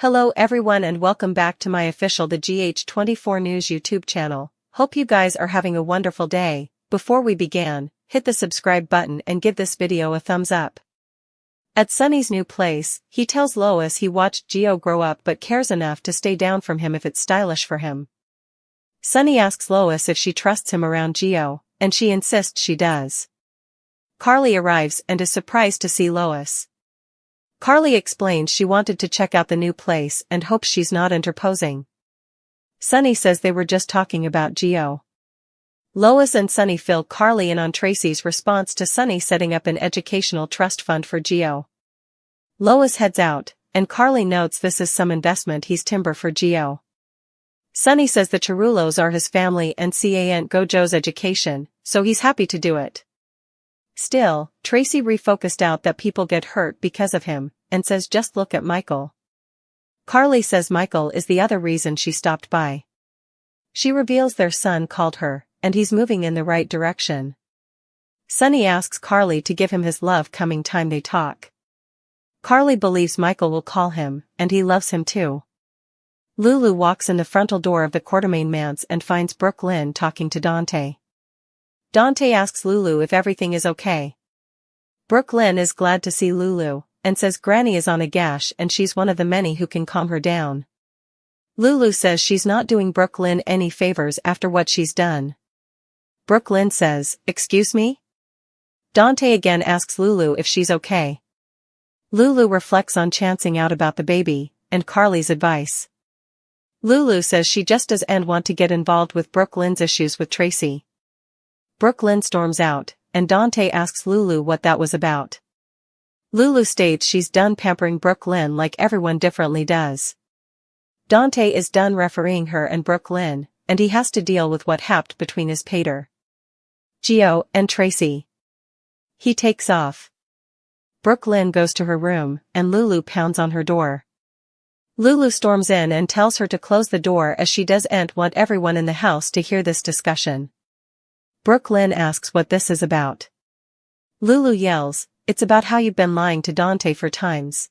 Hello everyone and welcome back to my official The GH24 News YouTube channel. Hope you guys are having a wonderful day. Before we begin, hit the subscribe button and give this video a thumbs up. At Sunny's new place, he tells Lois he watched Gio grow up but cares enough to stay down from him if it's stylish for him. Sunny asks Lois if she trusts him around Gio, and she insists she does. Carly arrives and is surprised to see Lois. Carly explains she wanted to check out the new place and hopes she's not interposing. Sunny says they were just talking about Gio. Lois and Sunny fill Carly in on Tracy's response to Sunny setting up an educational trust fund for Gio. Lois heads out, and Carly notes this is some investment he's timber for Gio. Sunny says the Chirulos are his family and can't go Joe's education, so he's happy to do it. Still, Tracy refocused out that people get hurt because of him, and says just look at Michael. Carly says Michael is the other reason she stopped by. She reveals their son called her, and he's moving in the right direction. Sunny asks Carly to give him his love coming time they talk. Carly believes Michael will call him, and he loves him too. Lulu walks in the frontal door of the Quartermain manse and finds Brook Lynn talking to Dante. Dante asks Lulu if everything is okay. Brook Lynn is glad to see Lulu, and says Granny is on a gash and she's one of the many who can calm her down. Lulu says she's not doing Brook Lynn any favors after what she's done. Brook Lynn says, "Excuse me?" Dante again asks Lulu if she's okay. Lulu reflects on chancing out about the baby, and Carly's advice. Lulu says she just doesn't want to get involved with Brook Lynn's issues with Tracy. Brook Lynn storms out, and Dante asks Lulu what that was about. Lulu states she's done pampering Brook Lynn like everyone differently does. Dante is done refereeing her and Brook Lynn, and he has to deal with what happened between his pater, Gio, and Tracy. He takes off. Brook Lynn goes to her room, and Lulu pounds on her door. Lulu storms in and tells her to close the door as she doesn't want everyone in the house to hear this discussion. Brook Lynn asks what this is about. Lulu yells, "It's about how you've been lying to Dante for times."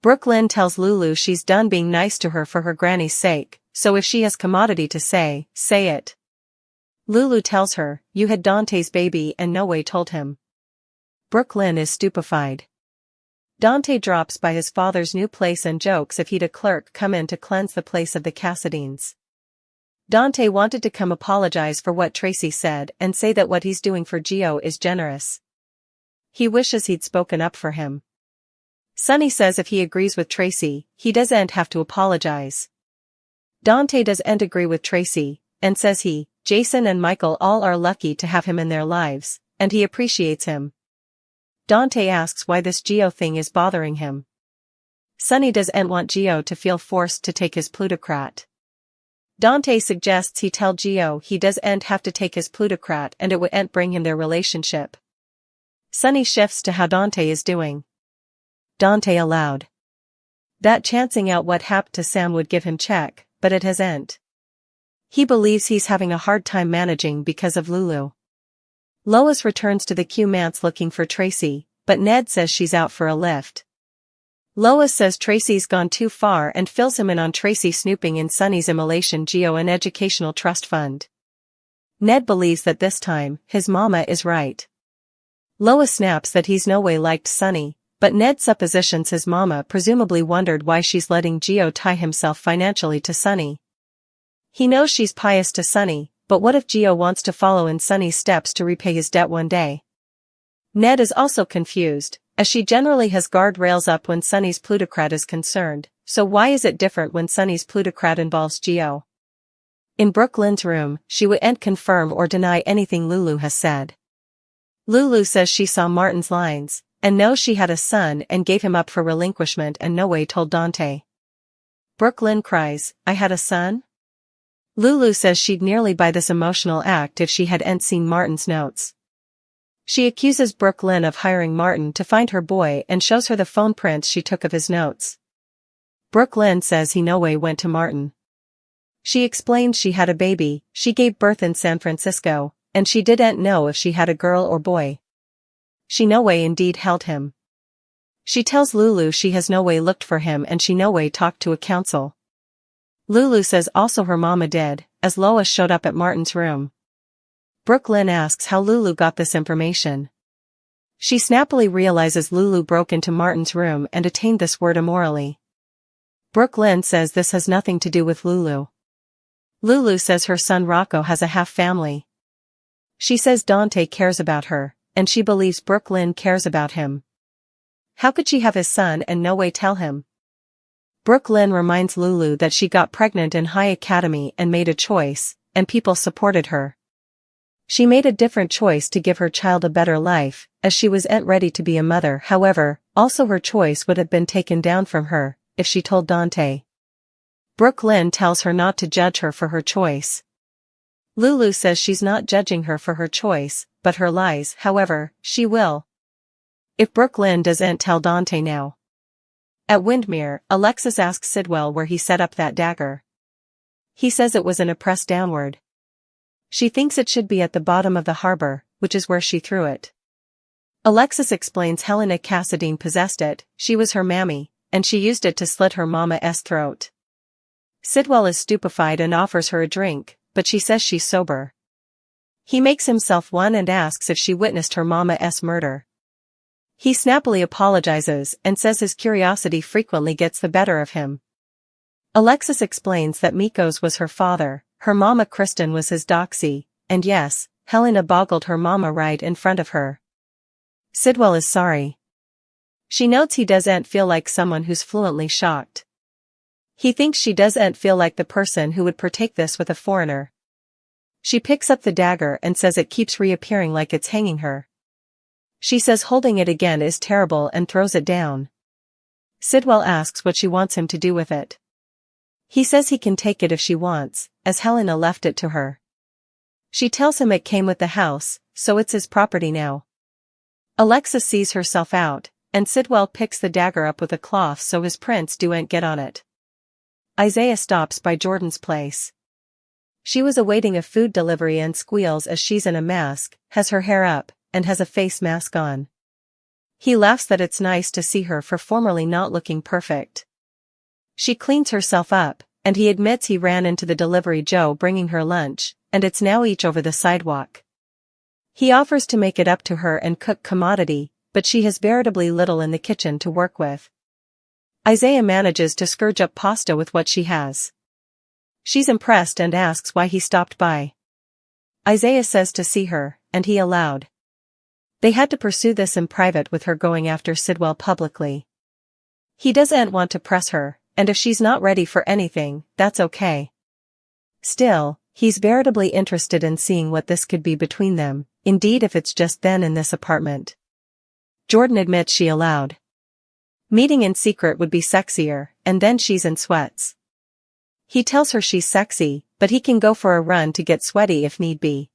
Brook Lynn tells Lulu she's done being nice to her for her granny's sake, so if she has commodity to say it. Lulu tells her, "You had Dante's baby and no way told him." Brook Lynn is stupefied. Dante drops by his father's new place and jokes if he'd a clerk come in to cleanse the place of the Cassadines. Dante wanted to come apologize for what Tracy said and say that what he's doing for Gio is generous. He wishes he'd spoken up for him. Sunny says if he agrees with Tracy, he doesn't have to apologize. Dante doesn't agree with Tracy, and says Jason and Michael all are lucky to have him in their lives, and he appreciates him. Dante asks why this Gio thing is bothering him. Sunny doesn't want Gio to feel forced to take his plutocrat. Dante suggests he tell Gio he doesn't have to take his plutocrat and it wouldn't bring him their relationship. Sunny shifts to how Dante is doing. Dante aloud. That chancing out what happened to Sam would give him check, but it hasn't. He believes he's having a hard time managing because of Lulu. Lois returns to the Q manse looking for Tracy, but Ned says she's out for a lift. Lois says Tracy's gone too far and fills him in on Tracy snooping in Sunny's immolation Gio an educational trust fund. Ned believes that this time, his mama is right. Lois snaps that he's no way liked Sunny, but Ned suppositions his mama presumably wondered why she's letting Gio tie himself financially to Sunny. He knows she's pious to Sunny, but what if Gio wants to follow in Sunny's steps to repay his debt one day? Ned is also confused, as she generally has guardrails up when Sunny's plutocrat is concerned, so why is it different when Sunny's plutocrat involves Gio? In Brook Lynn's room, she wouldn't confirm or deny anything Lulu has said. Lulu says she saw Martin's lines, and knows she had a son and gave him up for relinquishment and no way told Dante. Brook Lynn cries, "I had a son?" Lulu says she'd nearly buy this emotional act if she hadn't seen Martin's notes. She accuses Brook Lynn of hiring Martin to find her boy and shows her the phone prints she took of his notes. Brook Lynn says he no way went to Martin. She explains she had a baby, she gave birth in San Francisco, and she didn't know if she had a girl or boy. She no way indeed held him. She tells Lulu she has no way looked for him and she no way talked to a council. Lulu says also her mama did, as Lois showed up at Martin's room. Brook Lynn asks how Lulu got this information. She snappily realizes Lulu broke into Martin's room and attained this word immorally. Brook Lynn says this has nothing to do with Lulu. Lulu says her son Rocco has a half family. She says Dante cares about her, and she believes Brook Lynn cares about him. How could she have his son and no way tell him? Brook Lynn reminds Lulu that she got pregnant in High Academy and made a choice, and people supported her. She made a different choice to give her child a better life, as she wasn't ready to be a mother. However, also her choice would have been taken down from her, if she told Dante. Brook Lynn tells her not to judge her for her choice. Lulu says she's not judging her for her choice, but her lies. However, she will. If Brook Lynn doesn't tell Dante now. At Windmere, Alexis asks Sidwell where he set up that dagger. He says it was in a press downward. She thinks it should be at the bottom of the harbor, which is where she threw it. Alexis explains Helena Cassadine possessed it, she was her mammy, and she used it to slit her mama's throat. Sidwell is stupefied and offers her a drink, but she says she's sober. He makes himself one and asks if she witnessed her mama's murder. He snappily apologizes and says his curiosity frequently gets the better of him. Alexis explains that Mikos was her father, her mama Kristen was his doxy, and yes, Helena boggled her mama right in front of her. Sidwell is sorry. She notes he doesn't feel like someone who's fluently shocked. He thinks she doesn't feel like the person who would partake this with a foreigner. She picks up the dagger and says it keeps reappearing like it's hanging her. She says holding it again is terrible and throws it down. Sidwell asks what she wants him to do with it. He says he can take it if she wants, as Helena left it to her. She tells him it came with the house, so it's his property now. Alexis sees herself out, and Sidwell picks the dagger up with a cloth so his prints don't get on it. Isaiah stops by Jordan's place. She was awaiting a food delivery and squeals as she's in a mask, has her hair up, and has a face mask on. He laughs that it's nice to see her for formerly not looking perfect. She cleans herself up, and he admits he ran into the delivery Joe bringing her lunch, and it's now each over the sidewalk. He offers to make it up to her and cook commodity, but she has veritably little in the kitchen to work with. Isaiah manages to scourge up pasta with what she has. She's impressed and asks why he stopped by. Isaiah says to see her, and he allowed. They had to pursue this in private with her going after Sidwell publicly. He doesn't want to press her, and if she's not ready for anything, that's okay. Still, he's veritably interested in seeing what this could be between them, indeed if it's just then in this apartment. Jordan admits she allowed. Meeting in secret would be sexier, and then she's in sweats. He tells her she's sexy, but he can go for a run to get sweaty if need be.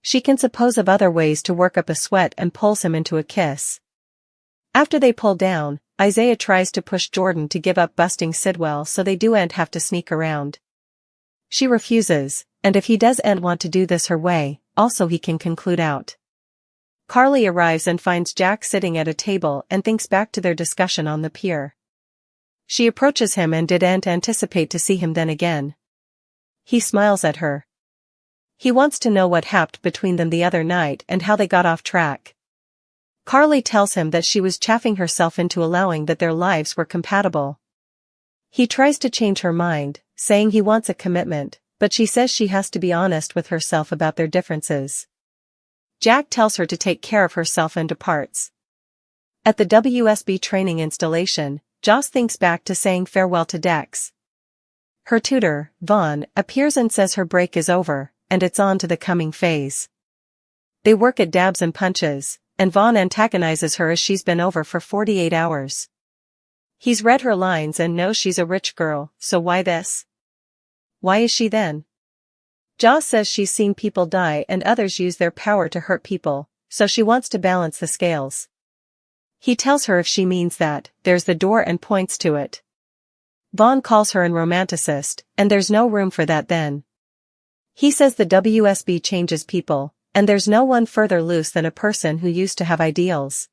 She can suppose of other ways to work up a sweat and pulls him into a kiss. After they pull down, Isaiah tries to push Jordan to give up busting Sidwell so they don't have to sneak around. She refuses, and if he doesn't want to do this her way, also he can conclude out. Carly arrives and finds Jack sitting at a table and thinks back to their discussion on the pier. She approaches him and didn't anticipate to see him then again. He smiles at her. He wants to know what happened between them the other night and how they got off track. Carly tells him that she was chaffing herself into allowing that their lives were compatible. He tries to change her mind, saying he wants a commitment, but she says she has to be honest with herself about their differences. Jack tells her to take care of herself and departs. At the WSB training installation, Joss thinks back to saying farewell to Dex. Her tutor, Vaughn, appears and says her break is over, and it's on to the coming phase. They work at dabs and punches, and Vaughn antagonizes her as she's been over for 48 hours. He's read her lines and knows she's a rich girl, so why this? Why is she then? Joss says she's seen people die and others use their power to hurt people, so she wants to balance the scales. He tells her if she means that, there's the door and points to it. Vaughn calls her an romanticist, and there's no room for that then. He says the WSB changes people, and there's no one further loose than a person who used to have ideals.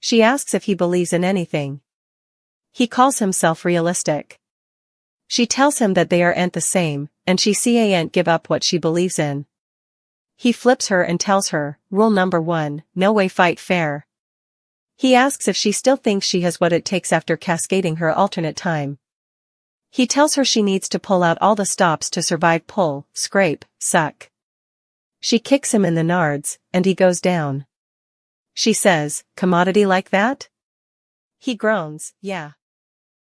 She asks if he believes in anything. He calls himself realistic. She tells him that they aren't the same, and she can't give up what she believes in. He flips her and tells her, rule number 1, no way fight fair. He asks if she still thinks she has what it takes after cascading her alternate time. He tells her she needs to pull out all the stops to survive pull, scrape, suck. She kicks him in the nards, and he goes down. She says, commodity like that? He groans, yeah.